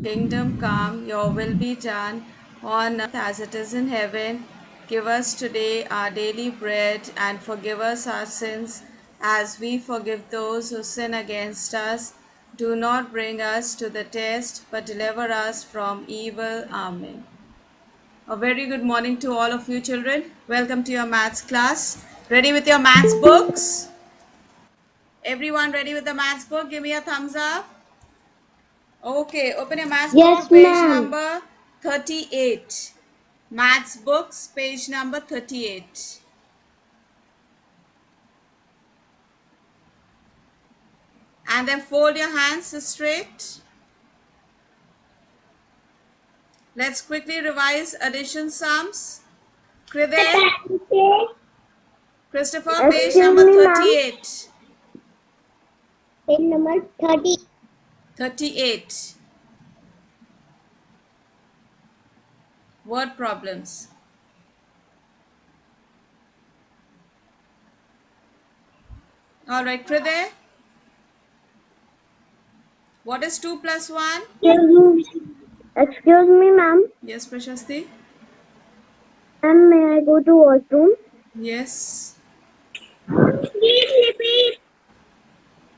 Kingdom come, your will be done on earth as it is in heaven. Give us today our daily bread and forgive us our sins as we forgive those who sin against us. Do not bring us to the test, but deliver us from evil. Amen. A very good morning to all of you children. Welcome to your maths class. Ready with your maths books? Everyone ready with the maths book? Give me a thumbs up. Okay, open your maths book to Yes, page ma'am. number 38. Maths books, page number 38. And then fold your hands straight. Let's quickly revise addition sums. Kriday, Christopher, page Excuse number me, ma'am. 38. Page number 30. 38. Word problems. Alright, Kriday, what is 2 plus 1? Excuse me, ma'am. Yes, Prashasti. Ma'am, may I go to washroom? Yes. Please repeat.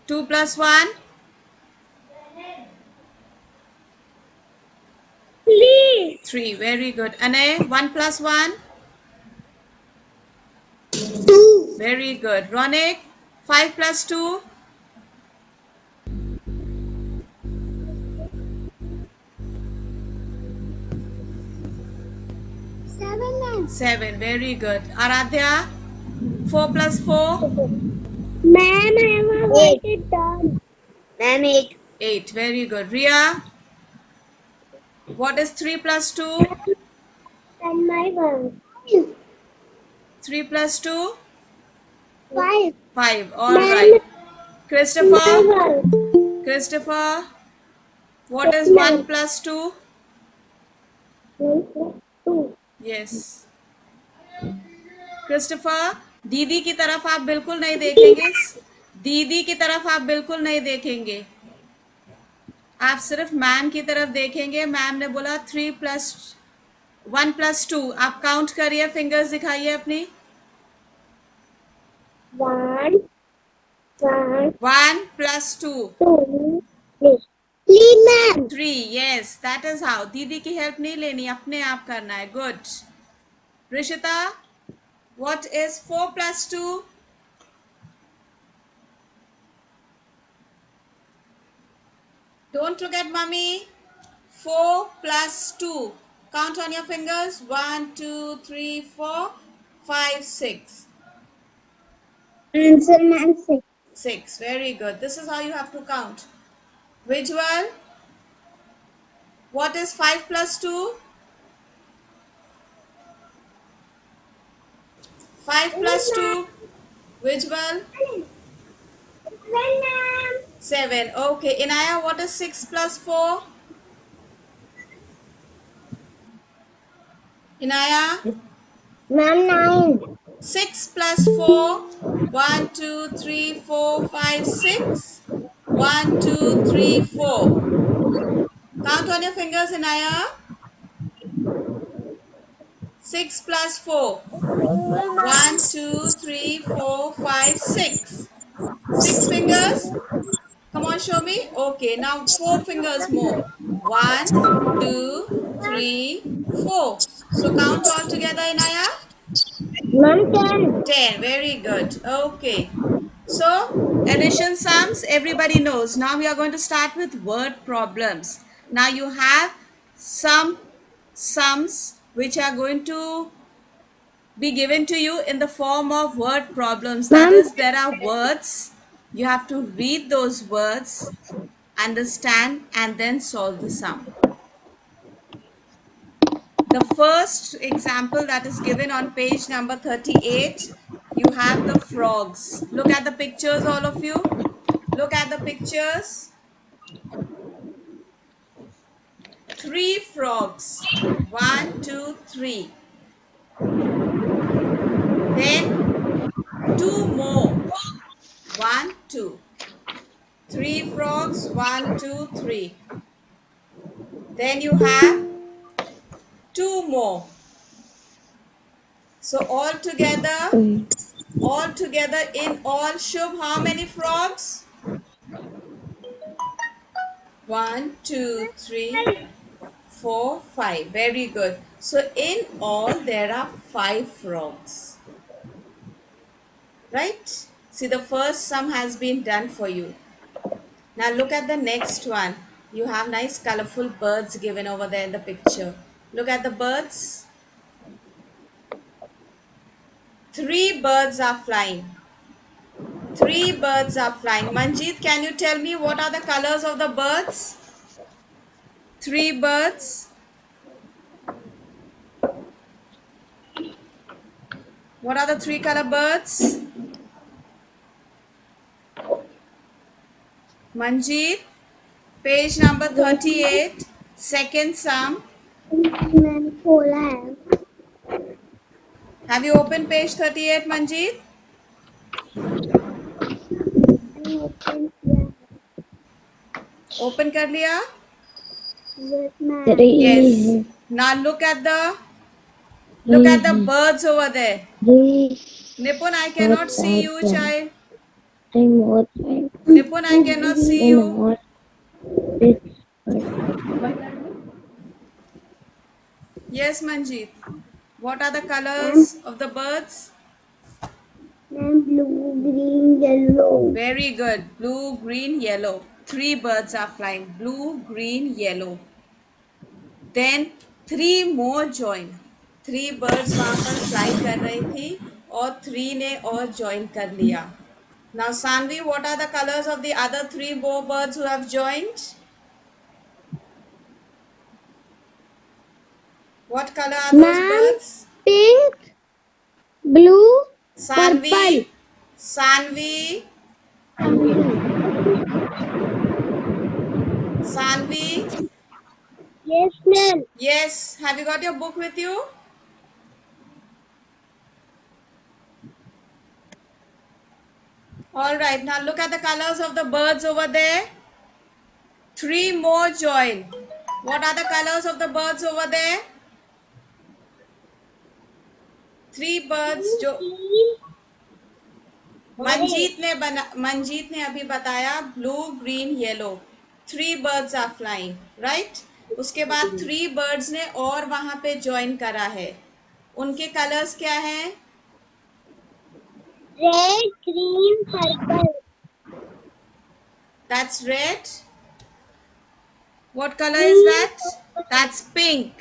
2 plus 1? Please. 3. Very good. Ane, 1 plus 1? 2. Very good. Ronik, 5 plus 2? 7, ma'am. 7. Very good. Aradhya, 4 plus 4? Ma'am, I have waited done. Ma'am, 8. 8. Very good. Ria, what is 3 plus 2? And my 1. 3 plus 2? 5. 5. All Ma'am, right. my Christopher, 1. Christopher, what 10, is 1 ma'am. plus 2? 1 plus 2. Yes. Christopher, दीदी की तरफ आप बिल्कुल नहीं देखेंगे. दीदी की तरफ आप बिल्कुल नहीं देखेंगे. आप सिर्फ मैम की तरफ देखेंगे. मैम ने बोला 3 प्लस 1 प्लस 2. आप काउंट करिए, फिंगर्स दिखाइए अपनी. 1, 1, 1 plus 2. 2, 3. 3, ma'am. 3. Yes, that is how. दीदी की हेल्प नहीं लेनी, अपने आप करना है. Good. Rishita, what is 4 plus 2? Don't forget, mummy. 4 plus 2. Count on your fingers. 1, 2, 3, 4, 5, 6. Answer, ma'am, 6. 6. Very good. This is how you have to count. Visual, what is 5 plus 2? 5 plus 2. Visual, 7. Okay. Inaya, what is 6 plus 4? Inaya, Ma'am, 9. 6 plus 4. 1, 2, 3, 4, 5, 6. 1, 2, 3, 4. Count on your fingers, Inaya. 6 plus 4. 1, 2, 3, 4, 5, 6. 6 fingers. Come on, show me. Okay, now 4 fingers more. 1, 2, 3, 4. So count all together, Inaya. Ma'am, 10. 10. Very good. Okay. So, addition sums, everybody knows. Now we are going to start with word problems. Now you have some sums which are going to be given to you in the form of word problems. That Ma'am, is, there are words. You have to read those words, understand, and then solve the sum. The first example that is given on page number 38, you have the frogs. Look at the pictures, all of you. Look at the pictures. 3 frogs. 1, 2, 3. Then Two more. One, two. Three frogs. One, two, three. Then you have two more. So all together in all, Shubh, how many frogs? One, two, three, four, five. Very good. So in all, there are five frogs. Right? See, the first sum has been done for you. Now look at the next one. You have nice colorful birds given over there in the picture. Look at the birds. Three birds are flying. Three birds are flying. Manjeet, can you tell me what are the colors of the birds? Three birds. What are the three color birds? Manjeet, page number 38, second sum. मैंने खोला है. Have you opened page 38, Manjeet? मैंने open किया. Open कर लिया? Yes, ma'am. Yes. Now look at the birds over there. Nipun, I cannot see you, child. Nipun, I cannot see you. Yes, Manjeet. What are the colors of the birds? Ma'am, blue, green, yellow. Very good. Blue, green, yellow. Three birds are flying. Blue, green, yellow. Then three more join. Three birds वहां पर fly कर रही थी और three ने और join कर लिया. Now Sanvi, what are the colors of the other three more birds who have joined? What color are those Ma'am, birds? pink, blue, Sanvi, purple. Sanvi, Sanvi. Yes, ma'am. Yes. Have you got your book with you? All right. Now look at the colors of the birds over there. Three more join. What are the colors of the birds over there? Three birds जो मंजीत ने अभी बताया blue green yellow. Three birds are flying, right. उसके बाद three birds ने और वहां पे ज्वाइन करा है. उनके कलर्स क्या हैं? Red, green, purple. That's red. What color is Green, that? That's pink.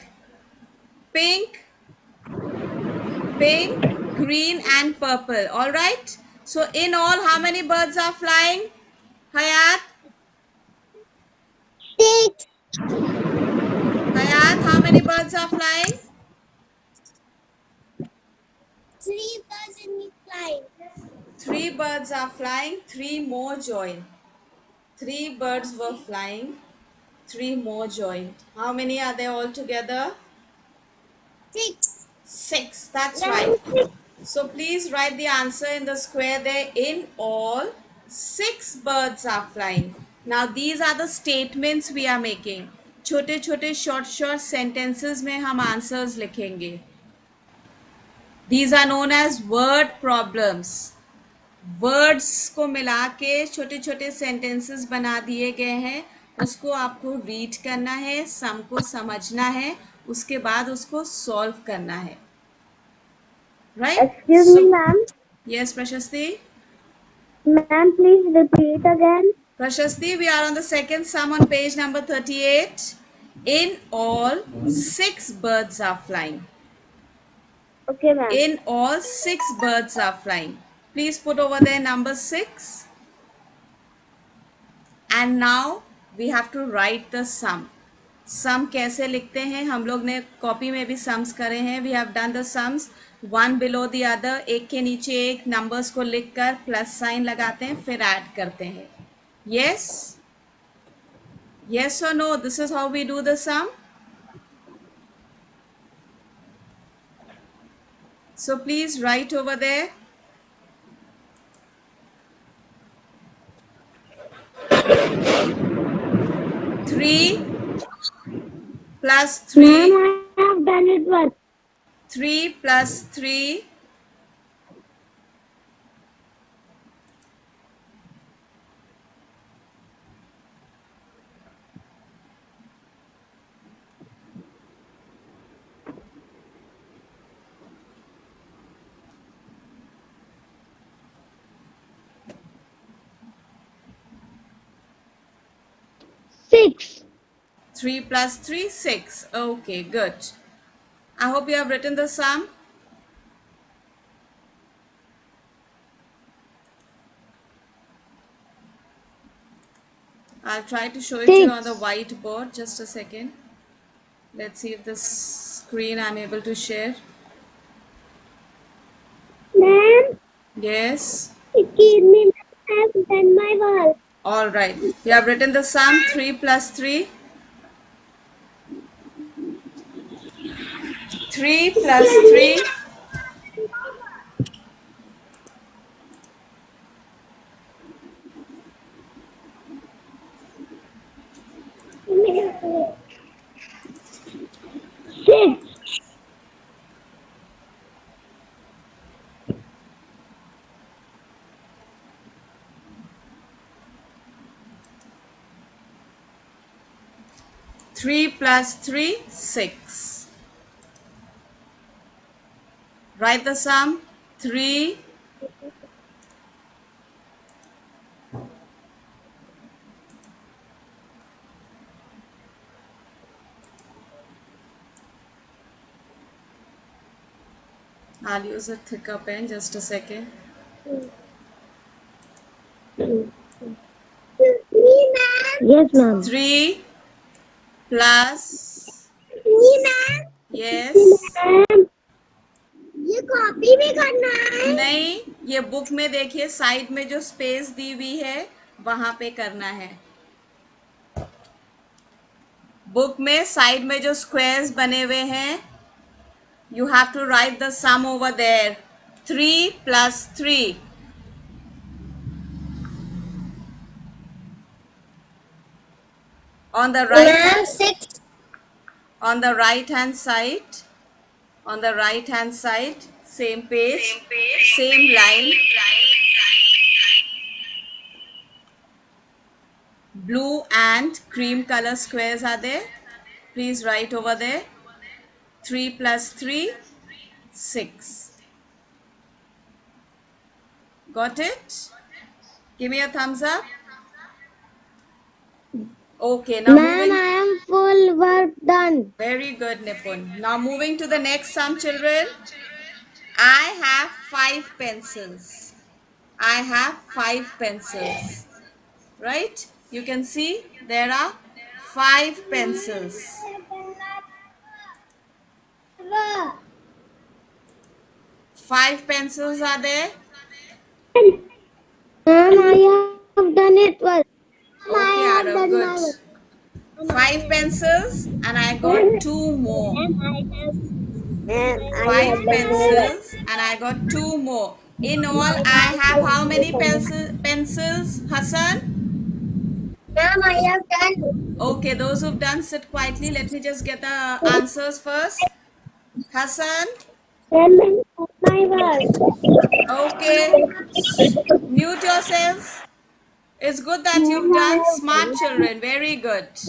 Pink, pink, green and purple. All right. So in all, how many birds are flying? Hayat? six. Hayat, how many birds are flying? Three birds in the flying. Three birds are flying, three more join. Three birds were flying, three more joined. How many are there altogether? Six. Six. That's right. So please write the answer in the square there. In all, six birds are flying. Now these are the statements we are making. छोटे छोटे short sentences में हम answers लिखेंगे. These are known as word problems. Words को मिला के छोटे छोटे सेंटेंसेस बना दिए गए हैं. उसको आपको रीड करना है, सम को समझना है, उसके बाद उसको सॉल्व करना है. Right? Excuse me, ma'am. Yes प्रशस्ति. Ma'am, please repeat again. Prashasti, we are on the second sum on page number 38. In all, six birds are flying. Okay, ma'am. In all, six birds are flying. Please put over there number 6. And now we have to write the sum. सम कैसे लिखते हैं? हम लोग ने copy में भी sums करे हैं. We have done the sums one below the other. एक के नीचे एक नंबर्स को लिखकर प्लस साइन लगाते हैं, फिर ऐड करते हैं. यस यस और no, this is how we do the sum. So please write over there. plus Ma'am, 3. I have done it once. 3 plus 3. 6. 3 plus 3, 6. Okay, good. I hope you have written the sum. I'll try to show it to you on the 6. whiteboard. Just a second. Let's see if the screen I'm able to share. Ma'am, Yes. excuse me, I have done my work. All right. You have written the sum 3 plus 3. 3 plus 3. Six. 3 plus 3, 6. Write the sum 3. I'll use a thicker pen. Just a second. Yes, ma'am. 3 plus. Ji ma'am Yes. Ma'am ये copy भी करना है नहीं, ये book में देखिए side में जो स्पेस दी हुई है वहां पे करना है. बुक में साइड में जो स्क्वायर्स बने हुए हैं, you have to write the sum over there. 3 plus 3. On the right ma'am hand, 6 on the right hand side, on the right hand side, same page, same line. Blue and cream color squares are there. Please write over there. 3 plus 3, 6. Got it? Give me a thumbs up. Okay, now ma'am moving. I am full work done Very good, Nipun. Now moving to the next sum, children. I have 5 pencils. I have 5 pencils. Right? You can see there are 5 pencils. 5 pencils are there. Ma'am I have done it work I Okay, have Arav, done good. My work 5 pencils, and I got 2 more. Ma'am I have Five done my work pencils, and I got 2 more. In all, I have how many pencils, Hassan? Ma'am I have done Okay, those who've done, sit quietly. Let me just get the answers first. Hassan, ma'am my work okay. Mute yourselves. It's good that you've ma'am I done. Have Smart children, very good.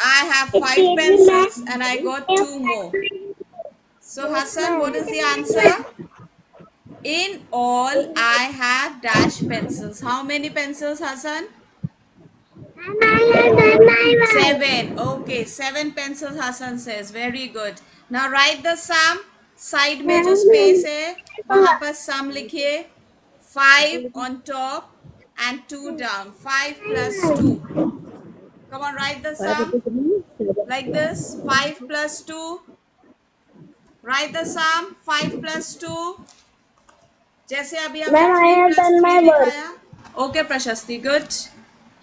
I have five excuse me pencils and I got ma'am 2 more. So, yes Hassan, ma'am what is the answer? In all, I have dash pencils. How many pencils, Hassan? Ma'am I have done my work 7. Okay, 7 pencils, Hassan says. Very good. Now write the sum. Side में जो space है वहां पर सम लिखिए. 5 on top and 2 down. 5 plus 2. Come on, write the sum like this. 5 plus 2. Write the sum. 5 plus 2. जैसे अभी हमने ma'am I 3 have plus done 3 my work लिखाया. Okay, Prashasti, good.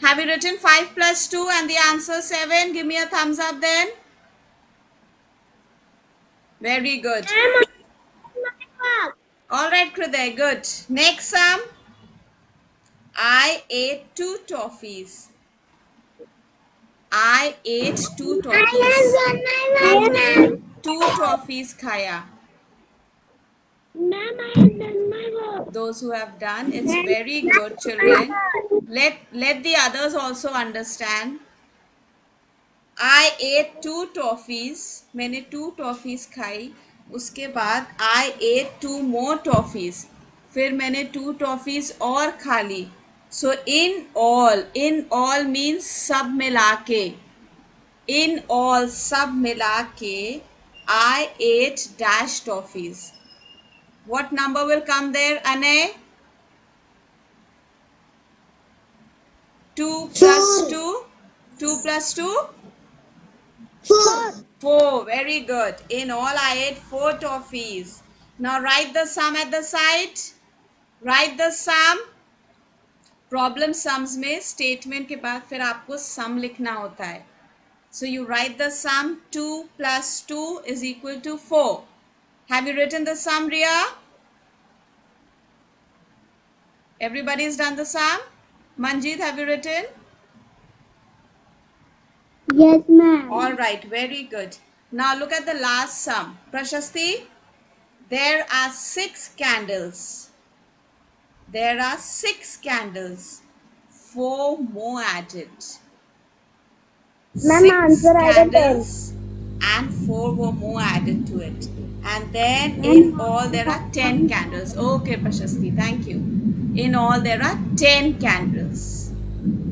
Have you written 5 plus 2 and the answer 7? Give me a thumbs up then. Very good. Ma'am my work All right, Kriday, good. Next sum. I ate 2 toffees. I ate 2 I toffees. have done my हमने work. 2 toffees खाया. Ma'am, I have done my work. Those who have done, it's Ma'am, very good, my children. work. Let the others also understand. I ate 2 toffees. मैंने 2 toffees खाई. उसके बाद I ate 2 more toffees. फिर मैंने 2 toffees और खा ली. सो in all means सब मिला के. In all सब मिला के I ate dash toffees. What number will come there, Ane? 2 plus 2. 2 plus 2? Four. 4. Very good. In all I ate 4 toffees. Now write the sum at the side. Write the sum. Problem sums में statement के बाद फिर आपको sum लिखना होता है. So you write the sum. 2 plus 2 is equal to 4. Have you written the sum, Ria? Everybody's done the sum? Manjeet, have you written? Yes, ma'am. All right, very good. Now look at the last sum. Prashasti, there are 6 candles. There are 6 candles. 4 more added. Ma'am, 6 answer I got 10. candles and 4 were more added to it. And then in all there are 10 candles. Okay, Prashasti, thank you. In all there are 10 candles.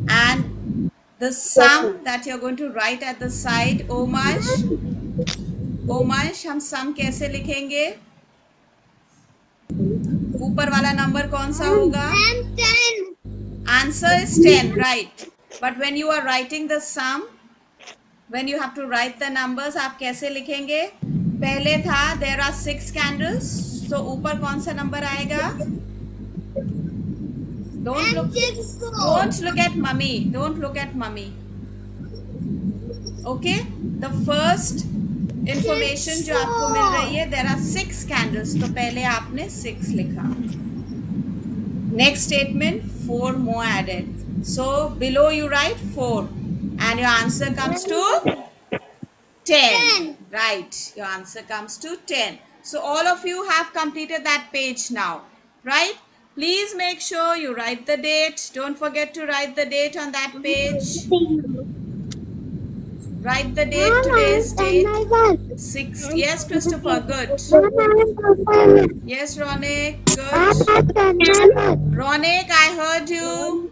And the sum that you're going to write at the side, Omash, हम सम कैसे लिखेंगे? ऊपर वाला number कौन सा होगा? Ma'am, 10. Answer is 10, right? But when you are writing the sum, when you have to write the numbers, आप कैसे लिखेंगे? पहले था there are 6 candles, तो ऊपर कौन सा नंबर आएगा? Don't look at mummy. Don't look at mummy. Okay? The first information जो आपको मिल रही है, there are 6 candles, तो पहले आपने 6 लिखा. Next statement, 4 more added. So below you write 4 and your answer comes to 10. Right, your answer comes to 10. So all of you have completed that page now, right? Please make sure you write the date. Don't forget to write the date on that page. Write the date, today's date. 6. Yes, Christopher, good. Yes, Ronik, good. Ronik, I heard you.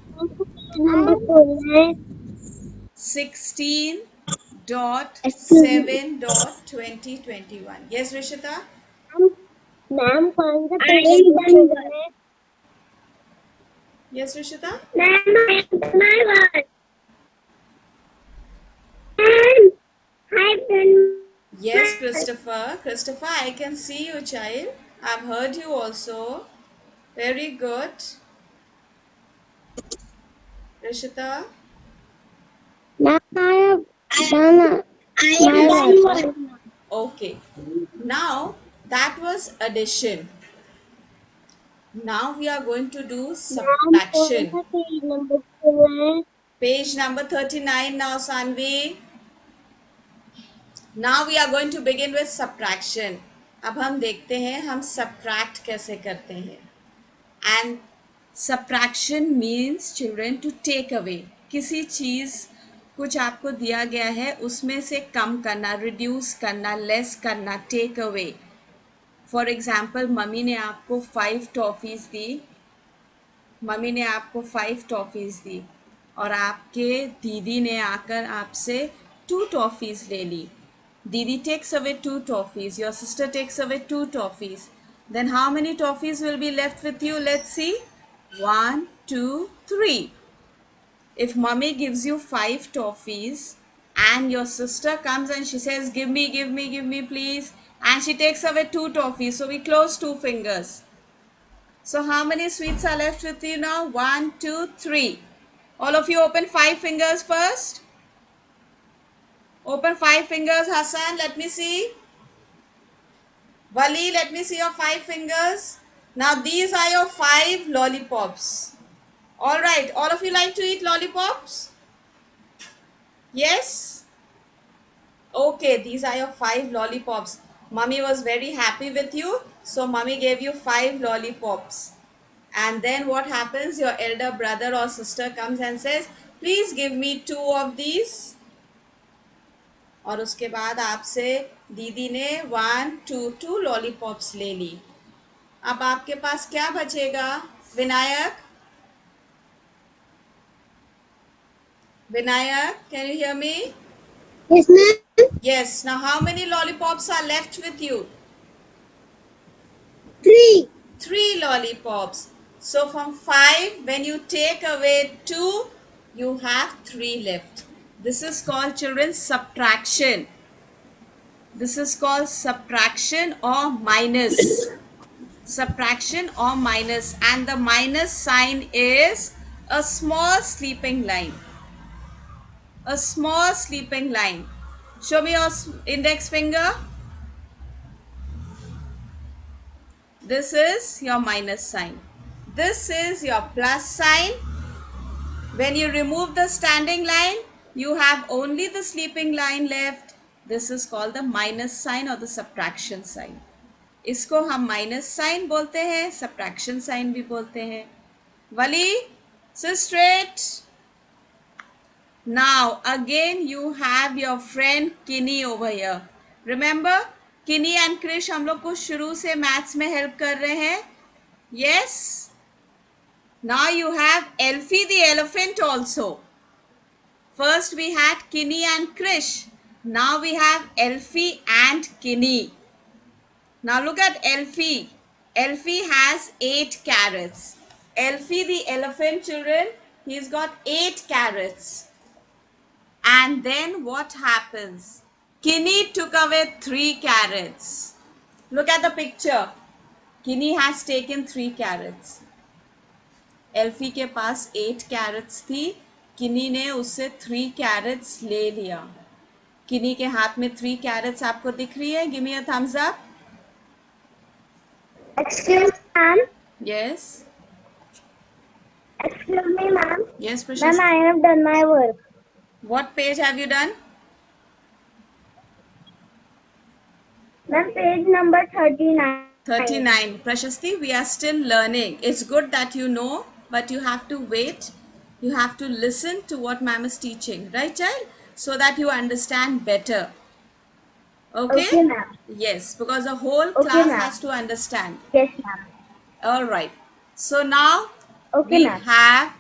16.7.2021. Yes, Rishita? Ma'am कौन सा page? Yes, Rishita? Ma'am my work. Ma'am, I've done. Yes, Christopher. Christopher, I can see you, child. I've heard you also. Very good. Rishita? Ma'am, I have done my work. Okay. Now, that was addition. Now we are going to do ma'am कौन subtraction. सा page number है? Page number 39 now, Sanvi. Now we are going to begin with subtraction. अब हम देखते हैं हम subtract कैसे करते हैं. And subtraction means children to take away. किसी चीज़ कुछ आपको दिया गया है उसमें से कम करना, reduce करना, less करना, take away. For example, mummy ने आपको 5 टॉफ़ीज़ दी. मम्मी ने आपको 5 टॉफ़ीज़ दी और आपके दीदी ने आकर आपसे 2 टॉफ़ीज़ ले ली. Didi takes away 2 toffees. Your sister takes away 2 toffees. Then how many toffees will be left with you? Let's see. 1, 2, 3. If mummy gives you 5 toffees and your sister comes and she says, give me, give me, give me, please. And she takes away 2 toffees. So we close 2 fingers. So how many sweets are left with you now? 1, 2, 3. All of you open 5 fingers first. Open 5 fingers, Hassan. Let me see. Wali, let me see your 5 fingers. Now these are your 5 lollipops. Alright, all of you like to eat lollipops? Yes? Okay, these are your 5 lollipops. Mummy was very happy with you, so mummy gave you 5 lollipops. And then what happens? Your elder brother or sister comes and says, please give me 2 of these. और उसके बाद आपसे दीदी ने 2 lollipops ले ली. अब आपके पास क्या बचेगा? Vinayak, Vinayak, can you hear me? Yes, ma'am. Yes. Now, how many lollipops are left with you? 3. 3 lollipops. So, from 5, when you take away 2, you have 3 left. This is called, children, subtraction. This is called subtraction or minus. Subtraction or minus. And the minus sign is a small sleeping line. A small sleeping line. Show me your index finger. This is your minus sign. This is your plus sign. When you remove the standing line, you have only the sleeping line left. This is called the minus sign or the subtraction sign. इसको हम minus sign बोलते हैं, subtraction sign भी बोलते हैं. वली, sit straight. Now again you have your friend Kinney over here. Remember, Kinney and Krish हम लोग को शुरू से मैथ्स में हेल्प कर रहे हैं. Yes. Now you have Elfie the elephant also. First we had Kinney and Krish. Now we have Elfie and Kinney. Now look at Elfie. Elfie has 8 carrots. Elfie the elephant, children, he's got 8 carrots. And then what happens? Kinney took away 3 carrots. Look at the picture. Kinney has taken 3 carrots. एल्फी के पास 8 crates थी. किनी ने उससे 3 crates ले लिया. किनी के हाथ में 3 कैरेट्स आपको दिख रही है? Give me a thumbs up. Excuse ma'am. Yes. Excuse me, ma'am. Yes Ma'am, प्रशस्त. I have done my work. What page have you done? Ma'am, page number 39. 39. Prashasti, we are still learning. It's good that you know, but you have to wait. You have to listen to what ma'am is teaching, right, child? So that you understand better. Okay? Okay, ma'am. Yes, because the whole Okay, class ma'am. has to understand. Yes, ma'am. All right. So now Okay, we ma'am. have,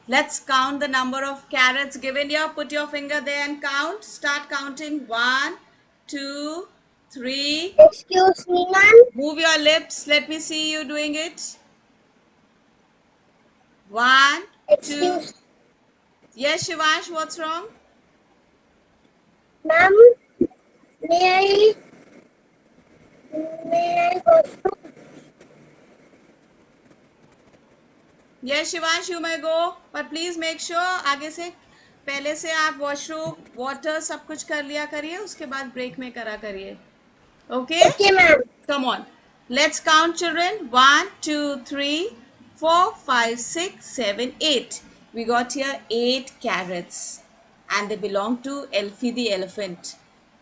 let's count the number of carrots given here. Put your finger there and count. Start counting. 1, 2, 3. Excuse me, ma'am. Move your lips. Let me see you doing it. 1, 2. Excuse, Yes, Shivash, what's wrong? ma'am. May I go to? Yes, Shivash, you may go. But please make sure आगे से पहले से आप washroom, water सब कुछ कर लिया करिए. उसके बाद ब्रेक में करा करिए. Okay? Okay, ma'am. Come on. Let's count, children. 1, 2, 3, 4, 5, 6, 7, 8. We got here 8 carrots. And they belong to Elfie the elephant.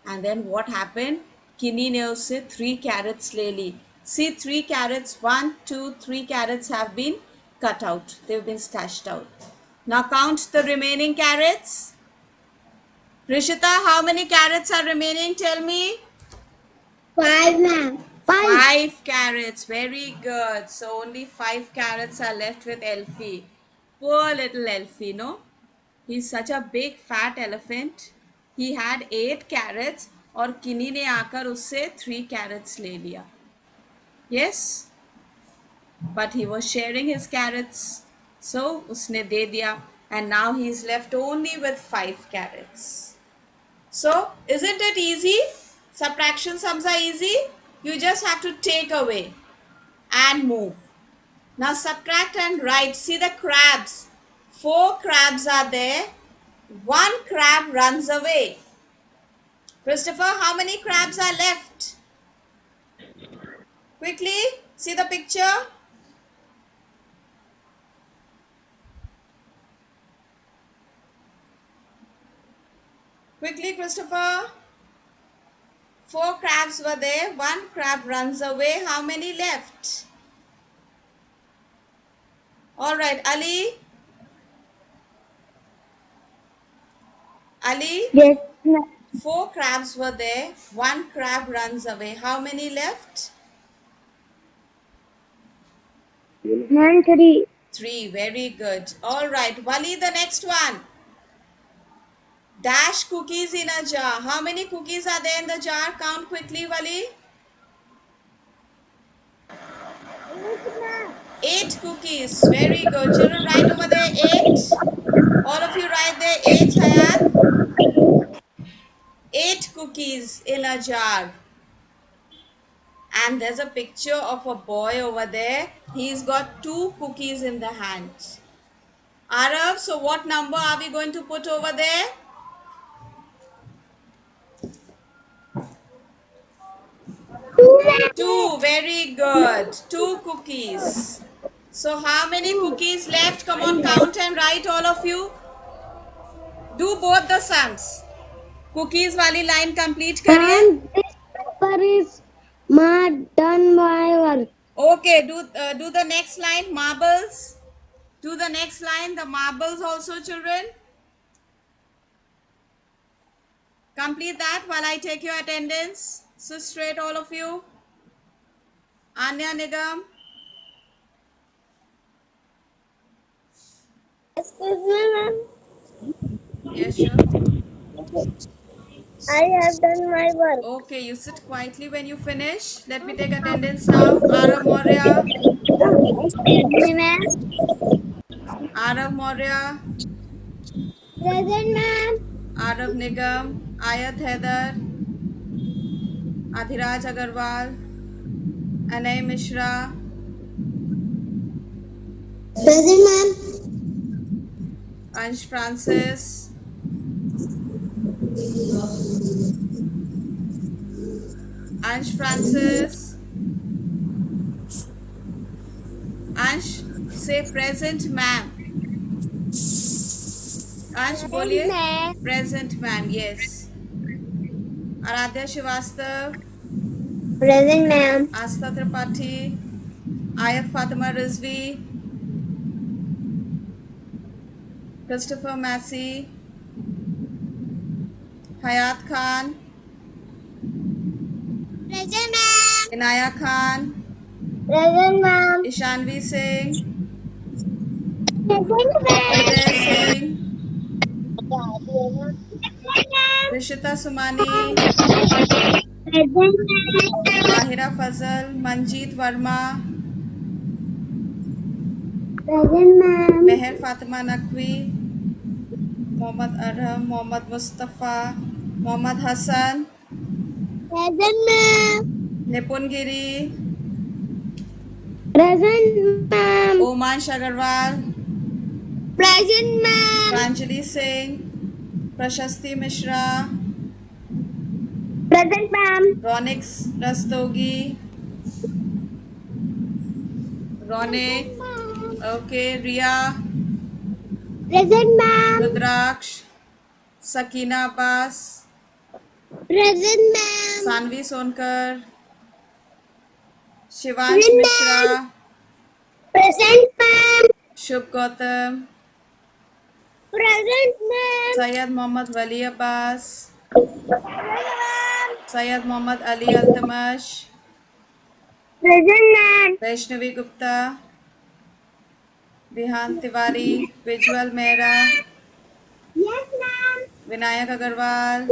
And then what happened? Kinney ने उससे 3 carrots ले ली. See, 3 carrots, 1, 2, 3 carrots have been cut out. They've been stashed out. Now count the remaining carrots. Rishita, how many carrots are remaining? Tell me. 5, ma'am. 5. 5 carrots. Very good. So only 5 carrots are left with Elfie. Poor little Elfie, no? He's such a big fat elephant. He had 8 carrots और किनी ने आकर उससे 3 carrots ले लिया. Yes? But he was sharing his carrots. So उसने दे दिया. And now he's left only with 5 carrots. So, isn't it easy? Subtraction sums are easy. You just have to take away and move. Now subtract and write. See the crabs. 4 crabs are there. 1 crab runs away. Christopher, how many crabs are left? Quickly, see the picture. Quickly, Christopher. 4 crabs were there. 1 crab runs away. How many left? All right, Ali. Ali, Yes, ma'am. 4 crabs were there. 1 crab runs away. How many left? Ma'am, 3. 3. Very good. All right, Wali, the next one. Dash cookies in a jar. How many cookies are there in the jar? Count quickly, Wali. 8 cookies. Very good. Children, write over there 8. All of you write there 8, Hayat. 8 cookies in a jar. And there's a picture of a boy over there. He's got 2 cookies in the hand. Arav, so what number are we going to put over there? 2. Very good. 2 cookies. So how many cookies left? Come on, count and write, all of you. Do both the sums. Cookies wali line complete kariye. Ma'am, this paper is done by work. Okay, do the next line, marbles. Do the next line, the marbles also, children. Complete that while I take your attendance. So straight, all of you. Anya Nigam. Excuse me, ma'am. Yes, sure. I have done my work. Okay, you sit quietly when you finish. Let me take attendance now. Arav Maurya. Excuse me, ma'am. Arav Maurya. Present, ma'am. Arav Nigam. Ayat Haider. Adhiraj Agarwal. Anay Mishra. Present, ma'am. Ansh Francis. Ansh Francis. Ansh, say present, ma'am. Ansh, बोलिए. ma'am. Present, ma'am. Yes. Aradhya Srivastav. Present, ma'am. Asta Tripathi. Ayat Fatima Rizvi. Christopher Massey. Hayat Khan. Present, ma'am. Inaya Khan. Present, ma'am. Ishanvi Singh. Present, Hriday ma'am. Singh. Rishita Sumani. Present, ma'am. Tahira Fazal. Manjeet Verma. Present, ma'am. Meher Fatima Naqvi. Mohammad Arham. Mohammad Mustafa. Mohammad Hassan. Present, ma'am. Nipun Giri. Present, ma'am. Oman Agarwal. Present, ma'am. Pranjali Singh. Prashasti Mishra. Present, ma'am. Ronix Rastogi. Ronik. Okay, Ria. Present, ma'am. Rudraksh. Sakina Abbas. Present, ma'am. Sanvi Sonkar. Shivansh Present, Mishra. Present, ma'am. Shubh Gautam. Present, ma'am. Syed Mohammad Wali Abbas. Syed Mohammad Ali Altamash. Present, ma'am. Vaishnavi Gupta. Vihan Tiwari. Vijwal Mehra. Yes, ma'am. Vinayak Agarwal.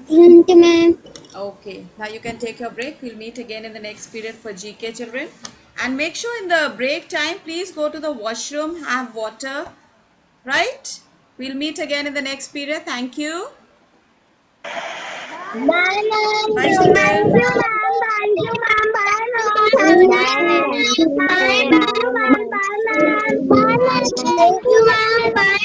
Present, ma'am. Okay, now you can take your break. We'll meet again in the next period for GK, children. And make sure in the break time, please go to the washroom, have water, right? We'll meet again in the next period. Thank you. Bye, ma'am. Bye, children. Thank you, ma'am. Thank you, ma'am. Bye, ma'am. Bye, ma'am. Bye, ma'am. Bye, ma'am. Bye, ma'am. Thank you, ma'am. Bye.